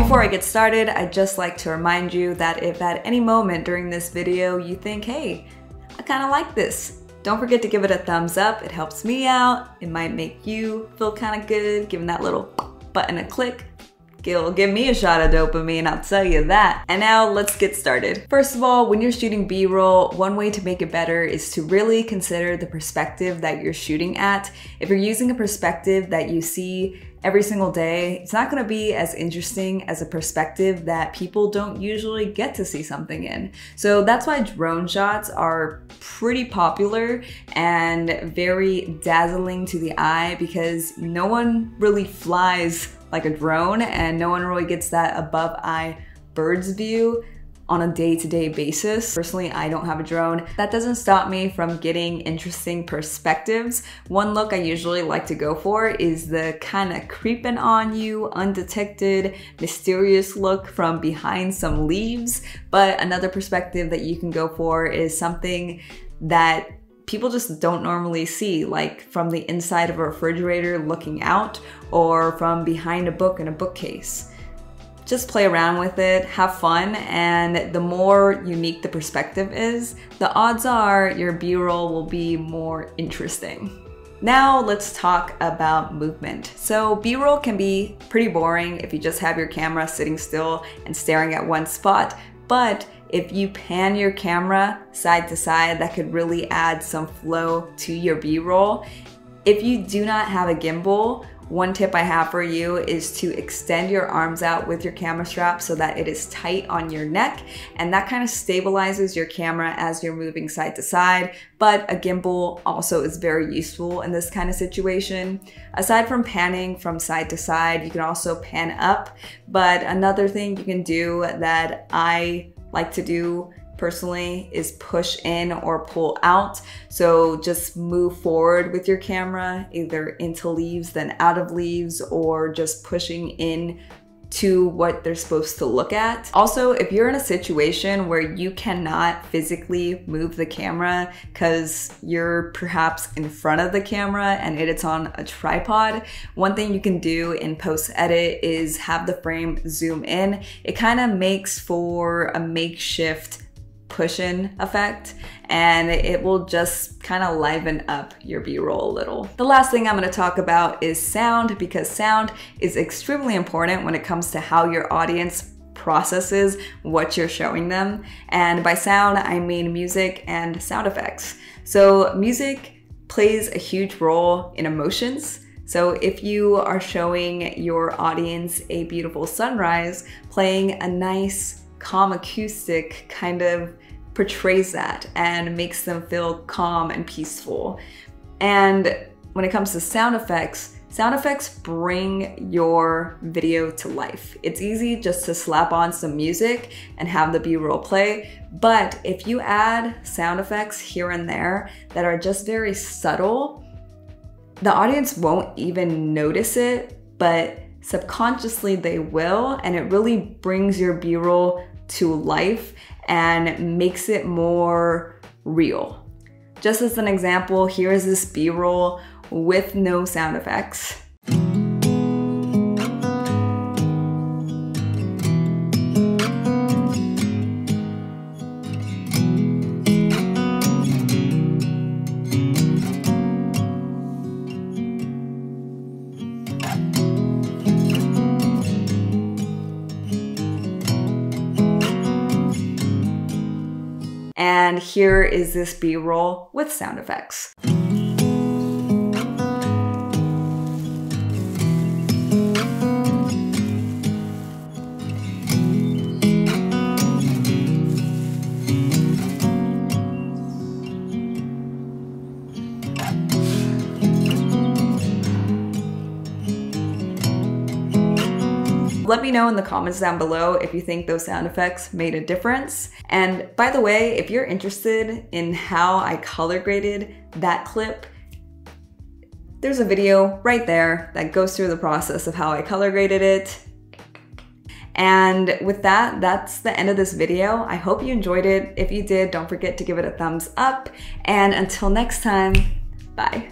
Before I get started, I'd just like to remind you that if at any moment during this video you think, hey, I kind of like this, don't forget to give it a thumbs up. It helps me out. It might make you feel kind of good, giving that little button a click. It'll give me a shot of dopamine, I'll tell you that. And now let's get started. First of all, when you're shooting B-roll, one way to make it better is to really consider the perspective that you're shooting at. If you're using a perspective that you see every single day, it's not gonna be as interesting as a perspective that people don't usually get to see something in. So that's why drone shots are pretty popular and very dazzling to the eye, because no one really flies like a drone and no one really gets that above eye bird's view on a day-to-day basis. Personally, I don't have a drone. That doesn't stop me from getting interesting perspectives. One look I usually like to go for is the kind of creeping on you, undetected, mysterious look from behind some leaves. But another perspective that you can go for is something that people just don't normally see, like from the inside of a refrigerator looking out, or from behind a book in a bookcase. Just play around with it, have fun, and the more unique the perspective is, the odds are your B-roll will be more interesting. Now let's talk about movement. So B-roll can be pretty boring if you just have your camera sitting still and staring at one spot, but if you pan your camera side to side, that could really add some flow to your B-roll. If you do not have a gimbal, one tip I have for you is to extend your arms out with your camera strap so that it is tight on your neck, and that kind of stabilizes your camera as you're moving side to side. But a gimbal also is very useful in this kind of situation. Aside from panning from side to side, you can also pan up. But another thing you can do that I like to do personally is push in or pull out. So just move forward with your camera, either into leaves then out of leaves, or just pushing in to what they're supposed to look at. Also, if you're in a situation where you cannot physically move the camera because you're perhaps in front of the camera and it's on a tripod, one thing you can do in post-edit is have the frame zoom in. It kind of makes for a makeshift push-in effect, and it will just kind of liven up your B-roll a little. The last thing I'm going to talk about is sound, because sound is extremely important when it comes to how your audience processes what you're showing them. And by sound, I mean music and sound effects. So music plays a huge role in emotions. So if you are showing your audience a beautiful sunrise, playing a nice calm acoustic kind of portrays that and makes them feel calm and peaceful. And when it comes to sound effects bring your video to life. It's easy just to slap on some music and have the B-roll play, but if you add sound effects here and there that are just very subtle, the audience won't even notice it, but subconsciously they will, and it really brings your B-roll to life and makes it more real. Just as an example, here is this B-roll with no sound effects. And here is this B-roll with sound effects. Let me know in the comments down below if you think those sound effects made a difference. And by the way, if you're interested in how I color graded that clip, there's a video right there that goes through the process of how I color graded it. And with that, that's the end of this video. I hope you enjoyed it. If you did, don't forget to give it a thumbs up. And until next time, bye.